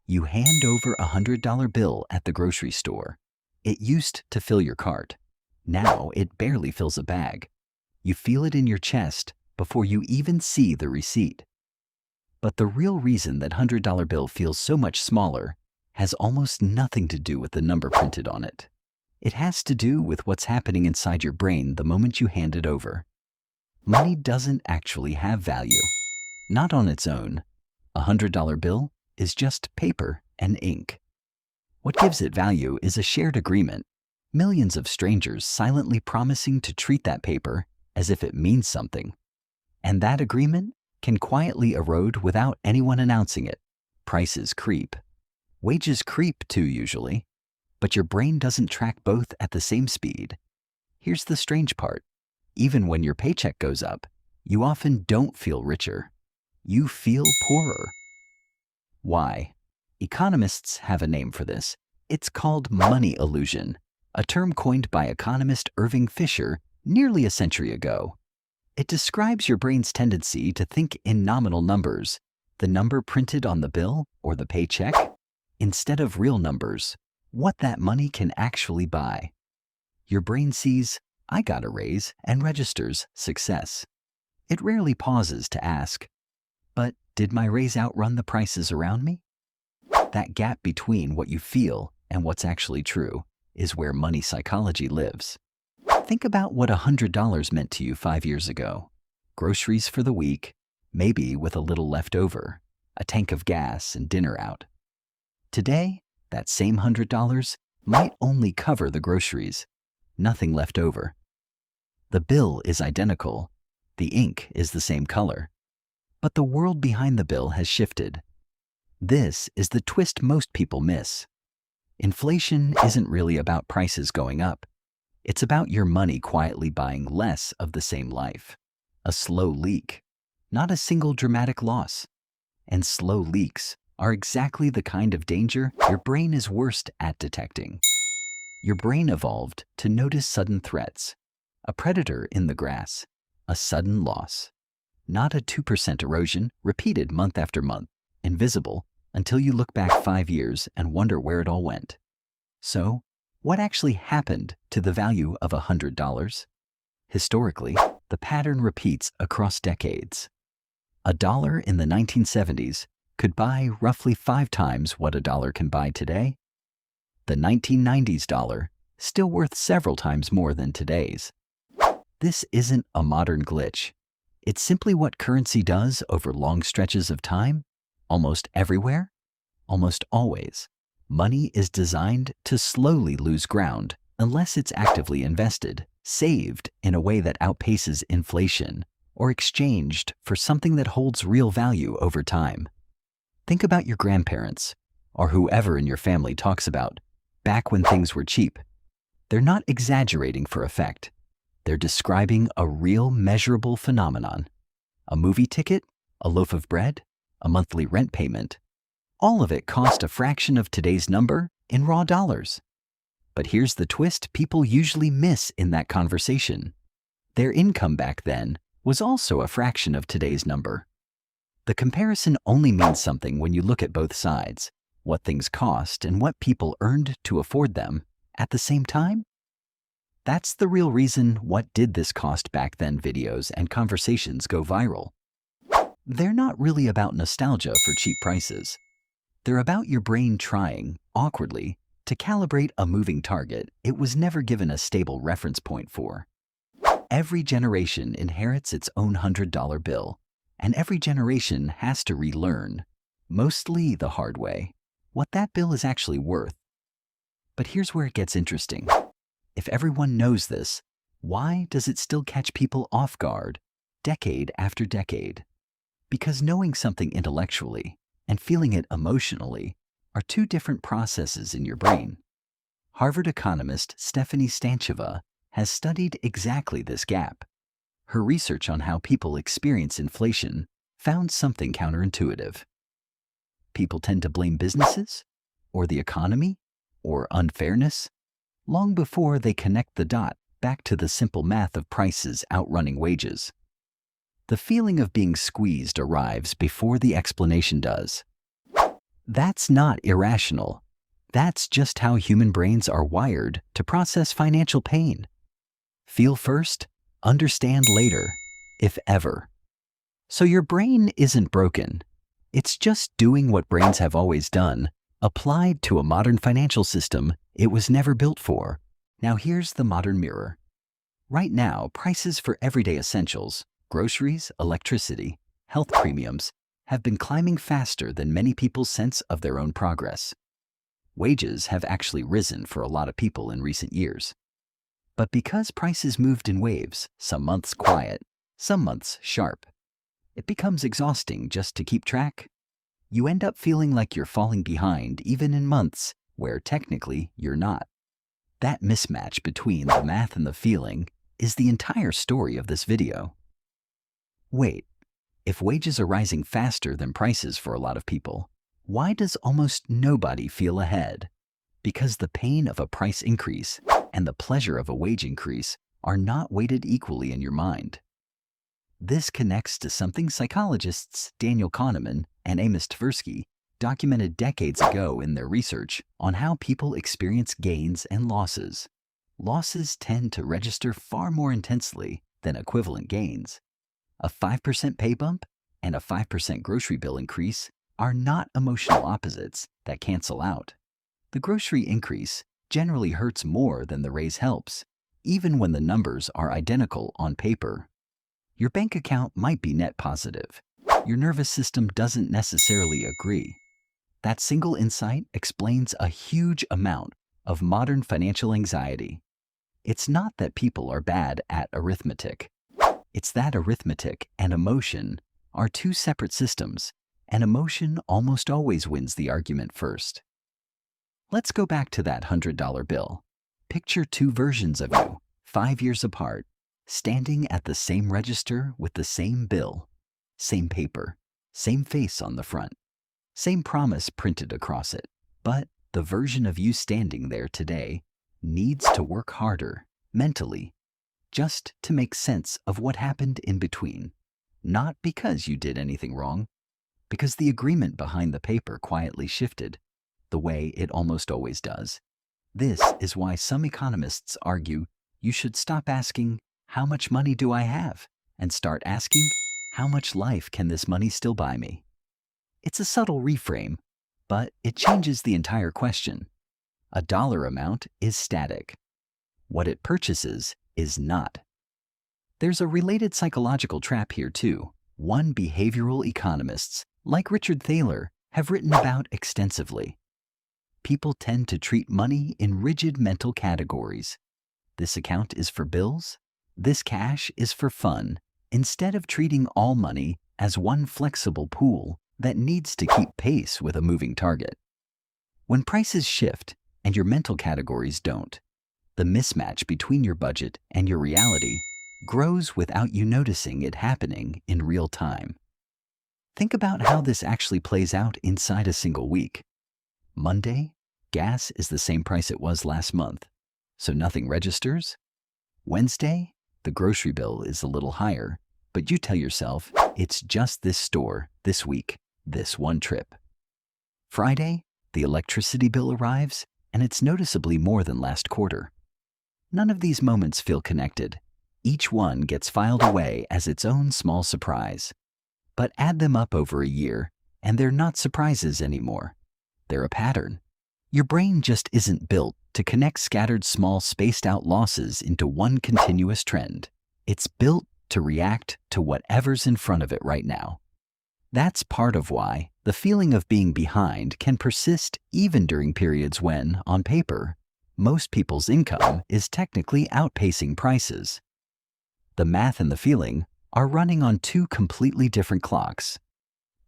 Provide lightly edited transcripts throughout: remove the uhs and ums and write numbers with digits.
You hand over a $100 bill at the grocery store. It used to fill your cart. Now it barely fills a bag. You feel it in your chest before you even see the receipt. But the real reason that $100 bill feels so much smaller has almost nothing to do with the number printed on it. It has to do with what's happening inside your brain the moment you hand it over. Money doesn't actually have value. Not on its own. A $100 bill is just paper and ink. What gives it value is a shared agreement. Millions of strangers silently promising to treat that paper as if it means something. And that agreement can quietly erode without anyone announcing it. Prices creep. Wages creep too usually, but your brain doesn't track both at the same speed. Here's the strange part. Even when your paycheck goes up, you often don't feel richer. You feel poorer. Why? Economists have a name for this. It's called money illusion, a term coined by economist Irving Fisher nearly a century ago. It describes your brain's tendency to think in nominal numbers, the number printed on the bill or the paycheck, instead of real numbers, what that money can actually buy. Your brain sees, "I got a raise," and registers success. It rarely pauses to ask, but did my raise outrun the prices around me? That gap between what you feel and what's actually true is where money psychology lives. Think about what $100 meant to you 5 years ago. Groceries for the week, maybe with a little left over, a tank of gas and dinner out. Today, that same $100 might only cover the groceries, nothing left over. The bill is identical, the ink is the same color, but the world behind the bill has shifted. This is the twist most people miss. Inflation isn't really about prices going up. It's about your money quietly buying less of the same life. A slow leak, not a single dramatic loss. And slow leaks are exactly the kind of danger your brain is worst at detecting. Your brain evolved to notice sudden threats, a predator in the grass, a sudden loss. Not a 2% erosion repeated month after month, invisible until you look back 5 years and wonder where it all went. So, what actually happened to the value of $100? Historically, the pattern repeats across decades. A dollar in the 1970s could buy roughly 5 times what a dollar can buy today. The 1990s dollar, still worth several times more than today's. This isn't a modern glitch. It's simply what currency does over long stretches of time, almost everywhere, almost always. Money is designed to slowly lose ground unless it's actively invested, saved in a way that outpaces inflation, or exchanged for something that holds real value over time. Think about your grandparents, or whoever in your family talks about back when things were cheap. They're not exaggerating for effect. They're describing a real measurable phenomenon. A movie ticket, a loaf of bread, a monthly rent payment. All of it cost a fraction of today's number in raw dollars. But here's the twist people usually miss in that conversation. Their income back then was also a fraction of today's number. The comparison only means something when you look at both sides, what things cost and what people earned to afford them at the same time. That's the real reason "what did this cost back then" videos and conversations go viral. They're not really about nostalgia for cheap prices. They're about your brain trying, awkwardly, to calibrate a moving target it was never given a stable reference point for. Every generation inherits its own $100 bill, and every generation has to relearn, mostly the hard way, what that bill is actually worth. But here's where it gets interesting. If everyone knows this, why does it still catch people off guard, decade after decade? Because knowing something intellectually and feeling it emotionally are two different processes in your brain. Harvard economist Stephanie Stancheva has studied exactly this gap. Her research on how people experience inflation found something counterintuitive. People tend to blame businesses, or the economy, or unfairness, long before they connect the dot back to the simple math of prices outrunning wages. The feeling of being squeezed arrives before the explanation does. That's not irrational. That's just how human brains are wired to process financial pain. Feel first, understand later, if ever. So your brain isn't broken. It's just doing what brains have always done, applied to a modern financial system it was never built for. Now here's the modern mirror. Right now, prices for everyday essentials, groceries, electricity, health premiums, have been climbing faster than many people's sense of their own progress. Wages have actually risen for a lot of people in recent years. But because prices moved in waves, some months quiet, some months sharp, it becomes exhausting just to keep track. You end up feeling like you're falling behind even in months where technically you're not. That mismatch between the math and the feeling is the entire story of this video. Wait, if wages are rising faster than prices for a lot of people, why does almost nobody feel ahead? Because the pain of a price increase and the pleasure of a wage increase are not weighted equally in your mind. This connects to something psychologists Daniel Kahneman and Amos Tversky documented decades ago in their research on how people experience gains and losses. Losses tend to register far more intensely than equivalent gains. A 5% pay bump and a 5% grocery bill increase are not emotional opposites that cancel out. The grocery increase generally hurts more than the raise helps, even when the numbers are identical on paper. Your bank account might be net positive. Your nervous system doesn't necessarily agree. That single insight explains a huge amount of modern financial anxiety. It's not that people are bad at arithmetic. It's that arithmetic and emotion are two separate systems, and emotion almost always wins the argument first. Let's go back to that $100 bill. Picture two versions of you, 5 years apart, standing at the same register with the same bill, same paper, same face on the front, same promise printed across it. But the version of you standing there today needs to work harder, mentally, just to make sense of what happened in between. Not because you did anything wrong, because the agreement behind the paper quietly shifted, the way it almost always does. This is why some economists argue you should stop asking, "How much money do I have?" and start asking, "How much life can this money still buy me?" It's a subtle reframe, but it changes the entire question. A dollar amount is static. What it purchases is not. There's a related psychological trap here too, one behavioral economists, like Richard Thaler, have written about extensively. People tend to treat money in rigid mental categories. This account is for bills. This cash is for fun, instead of treating all money as one flexible pool that needs to keep pace with a moving target. When prices shift and your mental categories don't, the mismatch between your budget and your reality grows without you noticing it happening in real time. Think about how this actually plays out inside a single week. Monday, gas is the same price it was last month, so nothing registers. Wednesday, the grocery bill is a little higher, but you tell yourself it's just this store, this week, this one trip. Friday, the electricity bill arrives, and it's noticeably more than last quarter. None of these moments feel connected. Each one gets filed away as its own small surprise. But add them up over a year, and they're not surprises anymore. They're a pattern. Your brain just isn't built to connect scattered small spaced-out losses into one continuous trend. It's built to react to whatever's in front of it right now. That's part of why the feeling of being behind can persist even during periods when, on paper, most people's income is technically outpacing prices. The math and the feeling are running on two completely different clocks.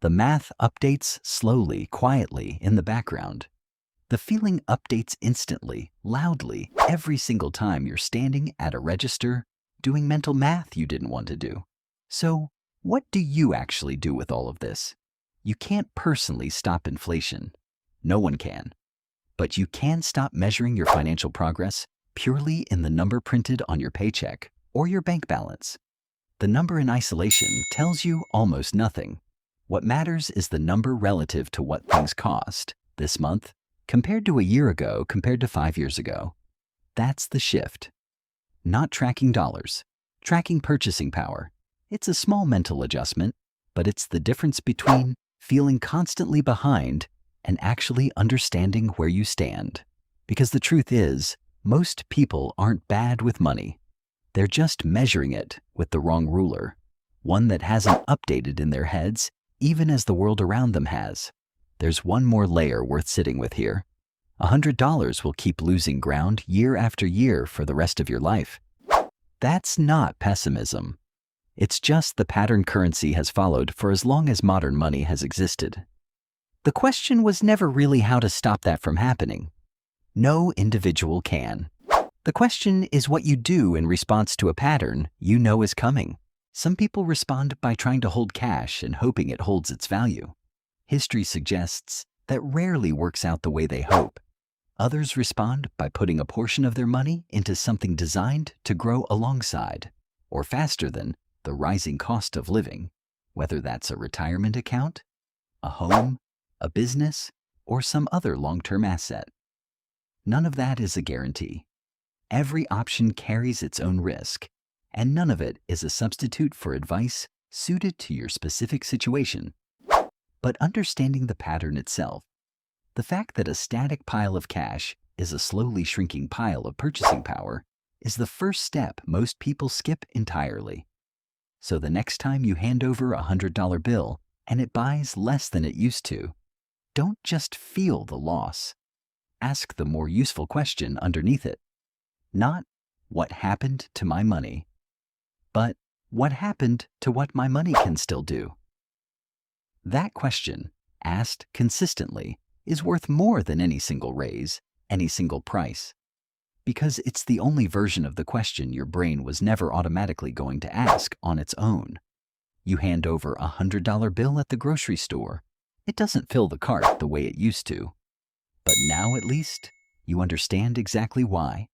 The math updates slowly, quietly in the background. The feeling updates instantly, loudly, every single time you're standing at a register doing mental math you didn't want to do. So, what do you actually do with all of this? You can't personally stop inflation. No one can. But you can stop measuring your financial progress purely in the number printed on your paycheck or your bank balance. The number in isolation tells you almost nothing. What matters is the number relative to what things cost this month compared to a year ago, compared to 5 years ago. That's the shift. Not tracking dollars, tracking purchasing power. It's a small mental adjustment, but it's the difference between feeling constantly behind and actually understanding where you stand. Because the truth is, most people aren't bad with money. They're just measuring it with the wrong ruler, one that hasn't updated in their heads even as the world around them has. There's one more layer worth sitting with here. $100 will keep losing ground year after year for the rest of your life. That's not pessimism. It's just the pattern currency has followed for as long as modern money has existed. The question was never really how to stop that from happening. No individual can. The question is what you do in response to a pattern you know is coming. Some people respond by trying to hold cash and hoping it holds its value. History suggests that rarely works out the way they hope. Others respond by putting a portion of their money into something designed to grow alongside, or faster than, the rising cost of living, whether that's a retirement account, a home, a business, or some other long-term asset. None of that is a guarantee. Every option carries its own risk, and none of it is a substitute for advice suited to your specific situation. But understanding the pattern itself, the fact that a static pile of cash is a slowly shrinking pile of purchasing power, is the first step most people skip entirely. So the next time you hand over a $100 bill and it buys less than it used to, don't just feel the loss. Ask the more useful question underneath it. Not, what happened to my money? But, what happened to what my money can still do? That question, asked consistently, is worth more than any single raise, any single price. Because it's the only version of the question your brain was never automatically going to ask on its own. You hand over a $100 bill at the grocery store. It doesn't fill the cart the way it used to. But now at least, you understand exactly why.